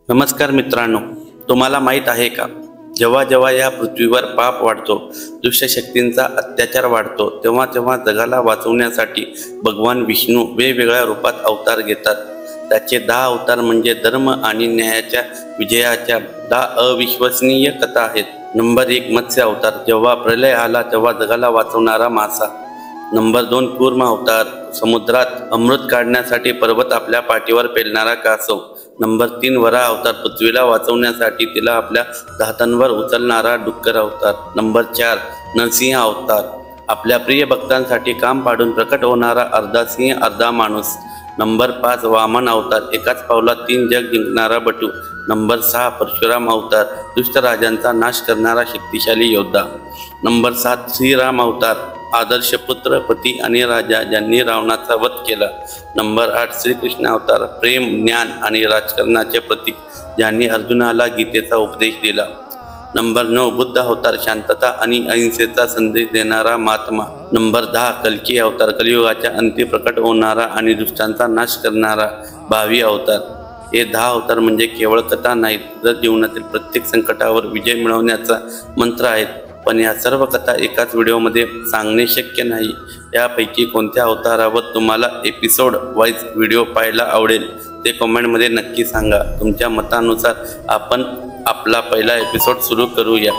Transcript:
नमस्कार मित्रांनो, तुम्हाला माहीत आहे का, जेव्हा जेव्हा या पृथ्वीवर पाप वाढतो, दुष्ट शक्तींचा अत्याचार वाढतो, तेव्हा तेव्हा जगाला वाचवण्यासाठी भगवान विष्णू वेगवेगळ्या रूपात अवतार घेतात। त्याचे 10 अवतार म्हणजे धर्म आणि न्यायाच्या विजयाच्या 10 अविश्वसनीय कथा आहेत। नंबर 1 मत्स्य अवतार, जेव्हा प्रलय आला तेव्हा जगाला वाचवणारा मासा। नंबर 2 कूर्म अवतार, समुद्रात अमृत काढण्यासाठी पर्वत आपल्या पाठीवर पेलणारा कासव। नंबर 3 वराह अवतार, पृथ्वीला वाचवण्यासाठी तिला आपल्या दातांवर उचलणारा डुक्कर अवतार। नंबर 4 नरसिंह अवतार, आपल्या प्रिय भक्तांसाठी काम पाडून प्रकट होणारा अर्धा सिंह अर्धा माणूस। नंबर 5 वामन अवतार, एकाच पावलात 3 जग जिंकणारा बटू। नंबर 6 परशुराम अवतार, दुष्ट राजांचा नाश करणारा शक्तिशाली योद्धा। नंबर 7 श्रीराम अवतार, आदर्श पुत्र, पती आणि राजा ज्यांनी रावणाचा वध केला। नंबर 8 श्रीकृष्ण अवतार, प्रेम, ज्ञान आणि राजकारणाचे प्रतीक, ज्यांनी अर्जुनाला गीतेचा उपदेश दिला। नंबर 9 बुद्ध अवतार, शांतता आणि अहिंसेचा संदेश देणारा महात्मा। नंबर 10 कल्की अवतार, कलियुगाच्या अंती प्रकट होणारा आणि दुष्टांचा नाश करणारा भावी अवतार। हे 10 अवतार म्हणजे केवळ कथा नाहीत, तर जीवनातील प्रत्येक संकटावर विजय मिळवण्याचा मंत्र आहेत। पण या सर्व कथा एकाच व्हिडिओमध्ये सांगणे शक्य नाही। यापैकी कोणत्या अवतारावर तुम्हाला एपिसोड वाईज व्हिडिओ पाहायला आवडेल ते कमेंटमध्ये नक्की सांगा। तुमच्या मतानुसार आपण आपला पहिला एपिसोड सुरू करूया।